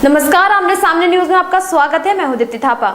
नमस्कार, आमने सामने न्यूज में आपका स्वागत है। मैं हूं दीप्ति थापा।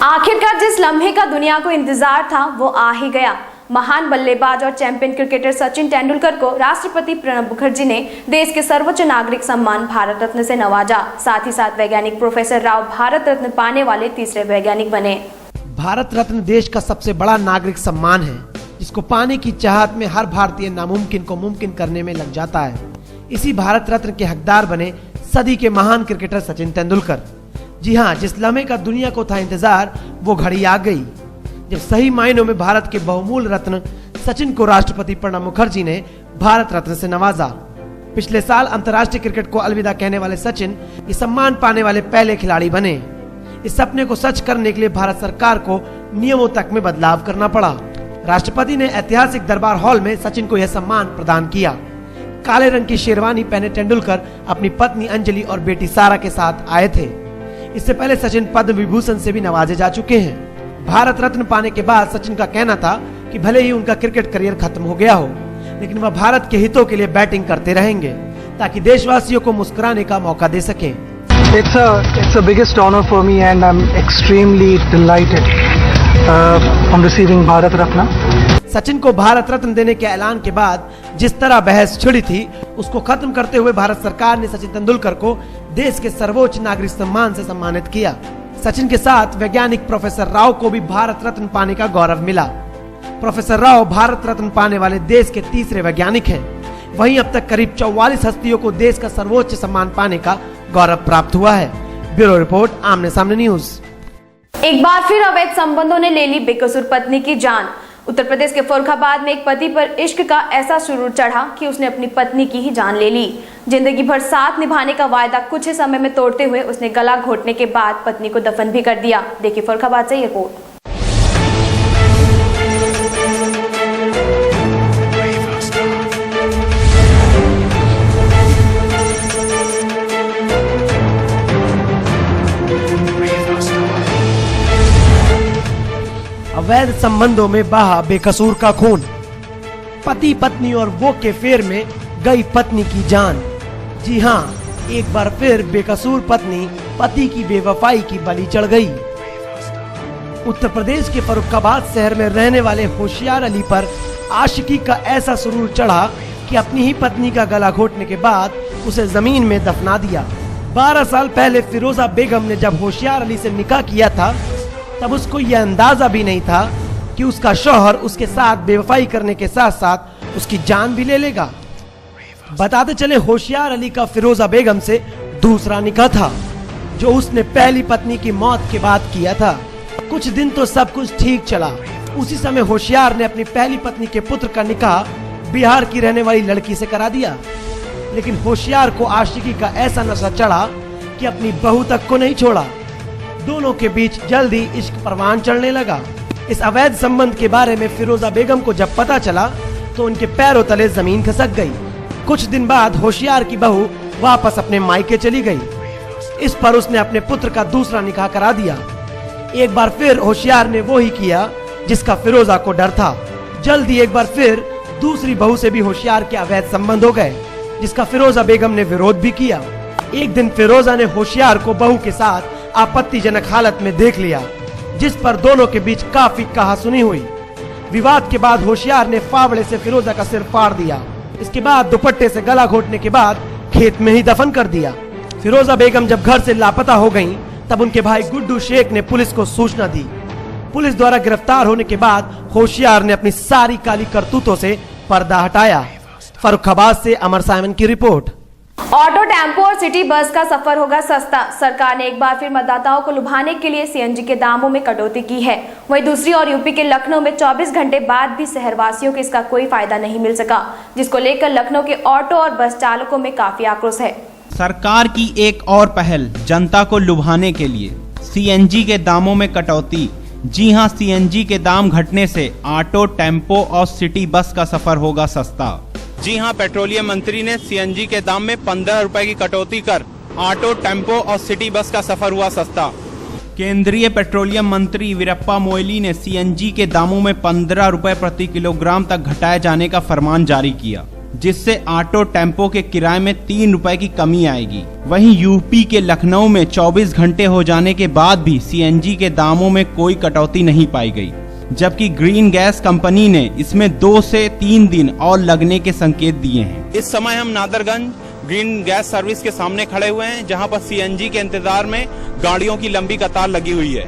आखिरकार जिस लम्हे का दुनिया को इंतजार था वो आ ही गया। महान बल्लेबाज और चैंपियन क्रिकेटर सचिन तेंदुलकर को राष्ट्रपति प्रणब मुखर्जी ने देश के सर्वोच्च नागरिक सम्मान भारत रत्न से नवाजा। साथ ही साथ वैज्ञानिक प्रोफेसर राव भारत रत्न पाने वाले तीसरे वैज्ञानिक बने। भारत रत्न देश का सबसे बड़ा नागरिक सम्मान है, जिसको पाने की चाहत में हर भारतीय नामुमकिन को मुमकिन करने में लग जाता है। इसी भारत रत्न के हकदार बने सदी के महान क्रिकेटर सचिन तेंदुलकर। जी हाँ, जिस लम्हे का दुनिया को था इंतजार, वो घड़ी आ गई जब सही मायनों में भारत के बहुमूल्य रत्न सचिन को राष्ट्रपति प्रणब मुखर्जी ने भारत रत्न से नवाजा। पिछले साल अंतर्राष्ट्रीय क्रिकेट को अलविदा कहने वाले सचिन ये सम्मान पाने वाले पहले खिलाड़ी बने। इस सपने को सच करने के लिए भारत सरकार को नियमों तक में बदलाव करना पड़ा। राष्ट्रपति ने ऐतिहासिक दरबार हॉल में सचिन को यह सम्मान प्रदान किया। काले रंग की शेरवानी पहने तेंदुलकर अपनी पत्नी अंजलि और बेटी सारा के साथ आए थे। इससे पहले सचिन पद्म विभूषण से भी नवाजे जा चुके हैं। भारत रत्न पाने के बाद सचिन का कहना था कि भले ही उनका क्रिकेट करियर खत्म हो गया हो, लेकिन वह भारत के हितों के लिए बैटिंग करते रहेंगे ताकि देशवासियों को मुस्कुराने का मौका दे सकें। It's a biggest honor for me and I'm extremely delighted on receiving Bharat Ratna. Sachin को भारत रत्न देने के ऐलान के बाद जिस तरह बहस छिड़ी थी, उसको खत्म करते हुए भारत सरकार ने सचिन तेंदुलकर को देश के सर्वोच्च नागरिक सम्मान से सम्मानित किया। सचिन के साथ वैज्ञानिक प्रोफेसर राव को भी भारत रत्न पाने का गौरव मिला। प्रोफेसर राव भारत रत्न पाने वाले देश के तीसरे वैज्ञानिक हैं। वहीं अब तक करीब 44 हस्तियों को देश का सर्वोच्च सम्मान पाने का गौरव प्राप्त हुआ है। ब्यूरो रिपोर्ट, आमने सामने न्यूज। एक बार फिर अवैध संबंधों ने ले ली बेकसूर पत्नी की जान। उत्तर प्रदेश के फर्रुखाबाद में एक पति पर इश्क का ऐसा सुरूर चढ़ा कि उसने अपनी पत्नी की ही जान ले ली। जिंदगी भर साथ निभाने का वायदा कुछ ही समय में तोड़ते हुए उसने गला घोटने के बाद पत्नी को दफन भी कर दिया। देखिए फर्रुखाबाद से ये रिपोर्ट। अवैध संबंधों में बहा बेकसूर का खून, पति पत्नी और वो के फेर में गई पत्नी की जान। जी हाँ, एक बार फिर बेकसूर पत्नी पति की बेवफाई की बलि चढ़ गई। उत्तर प्रदेश के फर्रुखाबाद शहर में रहने वाले होशियार अली पर आशिकी का ऐसा सुरूर चढ़ा कि अपनी ही पत्नी का गला घोटने के बाद उसे जमीन में दफना दिया। 12 साल पहले फिरोजा बेगम ने जब होशियार अली से निकाह किया था, तब उसको यह अंदाजा भी नहीं था कि उसका शौहर उसके साथ बेवफाई करने के साथ साथ उसकी जान भी ले लेगा। बताते चले, होशियार अली का फिरोजा बेगम से दूसरा निकाह था, जो उसने पहली पत्नी की मौत के बाद किया था। कुछ दिन तो सब कुछ ठीक चला। उसी समय होशियार ने अपनी पहली पत्नी के पुत्र का निकाह बिहार की रहने वाली लड़की से करा दिया। लेकिन होशियार को आशिकी का ऐसा नशा चढ़ा कि अपनी बहू तक को नहीं छोड़ा। दोनों के बीच जल्द ही इश्क परवान चढ़ने लगा। इस अवैध संबंध के बारे में फिरोजा बेगम को जब पता चला तो उनके पैरों तले जमीन खिसक गई। कुछ दिन बाद होशियार की बहू वापस अपने मायके चली गई। इस पर उसने अपने पुत्र का दूसरा निकाह करा दिया। एक बार फिर होशियार ने वो ही किया जिसका फिरोजा को डर था। जल्दी एक बार फिर दूसरी बहू से भी होशियार के अवैध संबंध हो गए, जिसका फिरोजा बेगम ने विरोध भी किया। एक दिन फिरोजा ने होशियार को बहू के साथ आपत्तिजनक हालत में देख लिया, जिस पर दोनों के बीच काफी कहासुनी हुई। विवाद के बाद होशियार ने फावड़े से फिरोजा का सिर फाड़ दिया। इसके बाद दुपट्टे से गला घोटने के बाद खेत में ही दफन कर दिया। फिरोजा बेगम जब घर से लापता हो गईं, तब उनके भाई गुड्डू शेख ने पुलिस को सूचना दी। पुलिस द्वारा गिरफ्तार होने के बाद होशियार ने अपनी सारी काली करतूतों से पर्दा हटाया। फर्रुखाबाद से अमर साइमन की रिपोर्ट। ऑटो, टेम्पो और सिटी बस का सफर होगा सस्ता। सरकार ने एक बार फिर मतदाताओं को लुभाने के लिए सीएनजी के दामों में कटौती की है। वहीं दूसरी ओर यूपी के लखनऊ में 24 घंटे बाद भी शहरवासियों को इसका कोई फायदा नहीं मिल सका, जिसको लेकर लखनऊ के ऑटो और बस चालकों में काफी आक्रोश है। सरकार की एक और पहल जनता को लुभाने के लिए सीएनजी के दामों में कटौती। जी हां, सीएनजी के दाम घटने से ऑटो, टेम्पो और सिटी बस का सफर होगा सस्ता। जी हां, पेट्रोलियम मंत्री ने सीएनजी के दाम में 15 रुपए की कटौती कर ऑटो, टेम्पो और सिटी बस का सफर हुआ सस्ता। केंद्रीय पेट्रोलियम मंत्री वीरप्पा मोइली ने सीएनजी के दामों में 15 रुपए प्रति किलोग्राम तक घटाए जाने का फरमान जारी किया। जिससे ऑटो टेम्पो के किराए में 3 रुपए की कमी आएगी। वहीं यूपी के लखनऊ में 24 घंटे हो जाने के बाद भी सीएनजी के दामों में कोई कटौती नहीं पाई गई, जबकि ग्रीन गैस कंपनी ने इसमें 2 से 3 दिन और लगने के संकेत दिए हैं। इस समय हम नादरगंज ग्रीन गैस सर्विस के सामने खड़े हुए हैं, जहां पर सीएनजी के इंतजार में गाड़ियों की लंबी कतार लगी हुई है।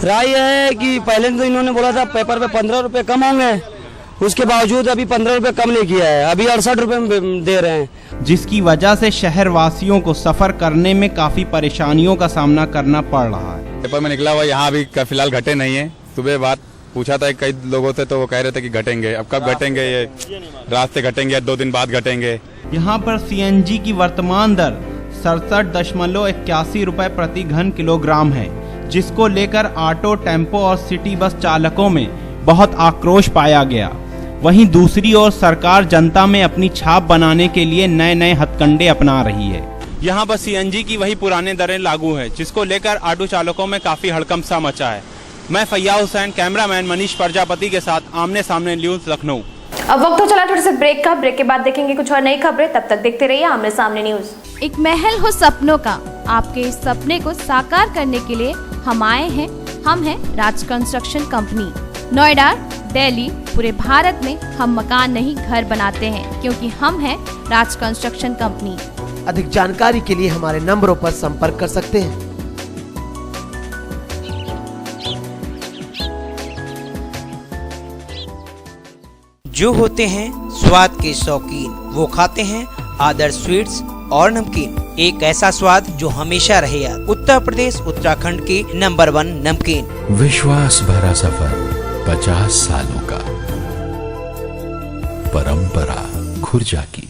राय यह है कि पहले तो इन्होंने बोला था पेपर पे 15 रुपए कम होंगे, उसके बावजूद अभी 15 रुपए कम नहीं किया है, अभी 68 रुपए में दे रहे हैं, जिसकी वजह से शहर वासियों को सफर करने में काफी परेशानियों का सामना करना पड़ रहा है। पेपर में निकला हुआ यहाँ अभी फिलहाल घटे नहीं है। सुबह बात पूछा था कई लोगों से, तो वो कह रहे थे कि घटेंगे। अब कब घटेंगे, ये रात से घटेंगे या 2 दिन बाद घटेंगे। यहाँ पर सीएनजी की वर्तमान दर 67.81 रुपए प्रति घन किलोग्राम है, जिसको लेकर ऑटो, टेम्पो और सिटी बस चालकों में बहुत आक्रोश पाया गया। वहीं दूसरी ओर सरकार जनता में अपनी छाप बनाने के लिए नए नए हथकंडे अपना रही है। यहाँ पर सीएनजी की वही पुराने दरें लागू है, जिसको लेकर ऑटो चालकों में काफी हड़कंप सा मचा है। मैं फैयाज हुसैन, कैमरामैन मनीष प्रजापति के साथ आमने सामने न्यूज लखनऊ। अब वक्त हो चला थोड़े से ब्रेक का। ब्रेक के बाद देखेंगे कुछ और नई खबरें, तब तक देखते रहिए आमने सामने न्यूज। एक महल हो सपनों का, आपके इस सपने को साकार करने के लिए हम आए हैं। हम हैं राज कंस्ट्रक्शन कंपनी। नोएडा, दिल्ली, पूरे भारत में हम मकान नहीं घर बनाते हैं, क्योंकि हम हैं राज कंस्ट्रक्शन कंपनी। अधिक जानकारी के लिए हमारे नंबरों पर संपर्क कर सकते हैं। जो होते हैं स्वाद के शौकीन, वो खाते हैं आदर्श स्वीट्स और नमकीन। एक ऐसा स्वाद जो हमेशा रहे याद। उत्तर प्रदेश उत्तराखंड की नंबर 1 नमकीन। विश्वास भरा सफर 50 सालों का, परंपरा खुर्जा की।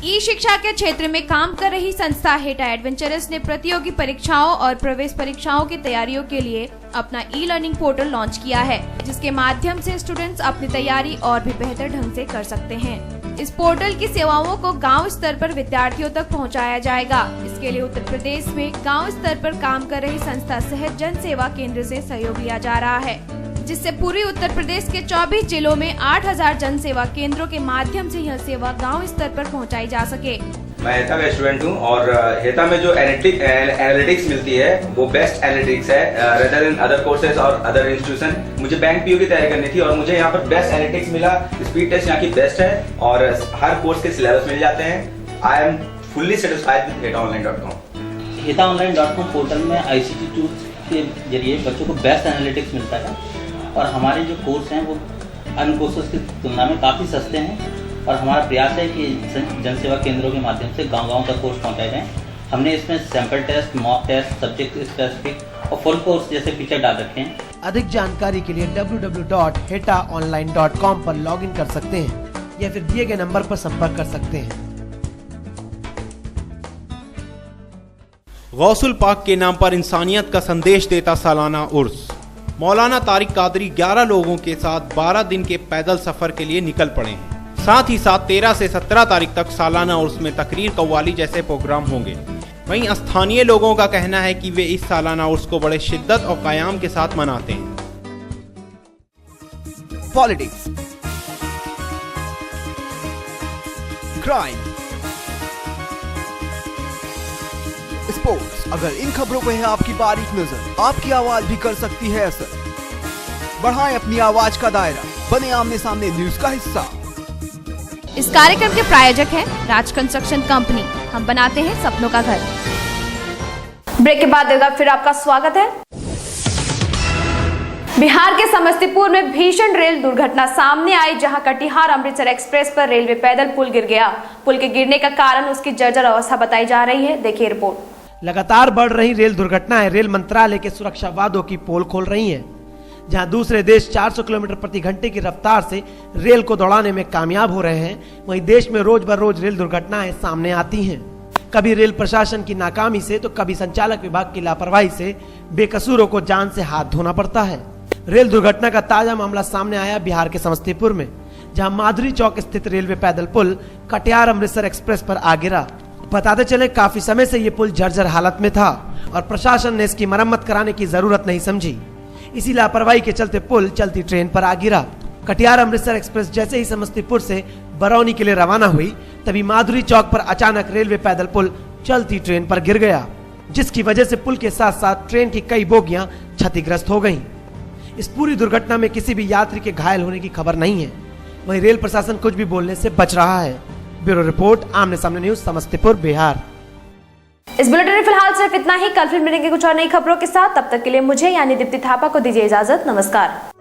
ई शिक्षा के क्षेत्र में काम कर रही संस्था हेटा एडवेंचरस ने प्रतियोगी परीक्षाओं और प्रवेश परीक्षाओं की तैयारियों के लिए अपना ई लर्निंग पोर्टल लॉन्च किया है, जिसके माध्यम से स्टूडेंट्स अपनी तैयारी और भी बेहतर ढंग से कर सकते हैं। इस पोर्टल की सेवाओं को गांव स्तर पर विद्यार्थियों तक पहुंचाया जाएगा। इसके लिए उत्तर प्रदेश में गांव स्तर पर काम कर रही संस्था सहज जन सेवा केंद्र से सहयोग लिया जा रहा है, जिससे पूरी उत्तर प्रदेश के 24 जिलों में 8000 जन सेवा केंद्रों के माध्यम से यह सेवा गांव स्तर पर पहुंचाई जा सके। मैं हेता का स्टूडेंट हूं और हेता में जो एनालिटिक्स मिलती है वो बेस्ट एनालिटिक्स है रेदर देन अदर कोर्सेज और अदर इंस्टीट्यूशन। मुझे बैंक पीओ की तैयारी करनी थी और मुझे यहाँ पर बेस्ट एनालिटिक्स मिला। स्पीड टेस्ट यहाँ की बेस्ट है और हर कोर्स के सिलेबस मिल जाते हैं। I am fully satisfied with hetaonline.com। hetaonline.com portal में ICT टूल्स के जरिए बच्चों को बेस्ट एनालिटिक्स मिलता है और हमारे जो कोर्स हैं वो अन्य कोर्सेज की तुलना में काफ़ी सस्ते हैं और हमारा प्रयास है कि जन सेवा केंद्रों के माध्यम से गांव-गांव तक कोर्स पहुंचाए जाएं। हमने इसमें sample test, mock test, subject specific और फुल कोर्स जैसे फीचर डाल रखे हैं। अधिक जानकारी के लिए www.hetaonline.com पर लॉगिन कर सकते हैं या फिर दिए गए नंबर पर संपर्क कर सकते हैं। गौसुल पाक के नाम पर इंसानियत का संदेश देता सालाना उर्स। मौलाना तारिक कादरी 11 लोगों के साथ 12 दिन के पैदल सफर के लिए निकल पड़े हैं। साथ ही साथ 13 से 17 तारीख तक सालाना उर्स में तकरीर, कव्वाली जैसे प्रोग्राम होंगे। वहीं स्थानीय लोगों का कहना है कि वे इस सालाना उर्स को बड़े शिद्दत और कयाम के साथ मनाते हैं। पॉलिटिक्स, क्राइम, स्पोर्ट्स, अगर इन खबरों पे है आपकी बारीक नजर, आपकी आवाज भी कर सकती है असर। बढ़ाएं अपनी आवाज का दायरा, बने आमने सामने न्यूज का हिस्सा। इस कार्यक्रम के प्रायोजक हैं राज कंस्ट्रक्शन कंपनी। हम बनाते हैं सपनों का घर। ब्रेक के बाद फिर आपका स्वागत है। बिहार के समस्तीपुर में भीषण रेल दुर्घटना सामने आई, जहां कटिहार अमृतसर एक्सप्रेस पर रेलवे पैदल पुल गिर गया। पुल के गिरने का कारण उसकी जर्जर अवस्था बताई जा रही है। देखिए रिपोर्ट। लगातार बढ़ रही रेल दुर्घटनाएं रेल मंत्रालय के सुरक्षा वादों की पोल खोल रही हैं। जहां दूसरे देश 400 किलोमीटर प्रति घंटे की रफ्तार से रेल को दौड़ाने में कामयाब हो रहे हैं, वहीं देश में रोज बर रोज रेल दुर्घटनाएं सामने आती हैं। कभी रेल प्रशासन की नाकामी से तो कभी संचालक विभाग की लापरवाही से बेकसूरों को जान से हाथ धोना पड़ता है। रेल दुर्घटना का ताजा मामला सामने आया बिहार के समस्तीपुर में, जहां माधुरी चौक स्थित रेलवे पैदल पुल कटिहार अमृतसर एक्सप्रेस पर आ गिरा। बताते चले काफी समय से ये पुल जर्जर हालत में था और प्रशासन ने इसकी मरम्मत कराने की जरूरत नहीं समझी। इसी लापरवाही के चलते पुल चलती ट्रेन पर आ गिरा। कटिहार अमृतसर एक्सप्रेस जैसे ही समस्तीपुर से बरौनी के लिए रवाना हुई, तभी माधुरी चौक पर अचानक रेलवे पैदल पुल चलती ट्रेन पर गिर गया, जिसकी वजह से पुल के साथ साथ ट्रेन की कई बोगियां क्षतिग्रस्त हो गईं। इस पूरी दुर्घटना में किसी भी यात्री के घायल होने की खबर नहीं है। वहीं रेल प्रशासन कुछ भी बोलने से बच रहा है। ब्यूरो रिपोर्ट, आमने सामने न्यूज, समस्तीपुर, बिहार। इस बुलेटिन में फिलहाल सिर्फ इतना ही। कल फिर मिलेंगे कुछ और नई खबरों के साथ। तब तक के लिए मुझे यानी दीप्ति थापा को दीजिए इजाजत। नमस्कार।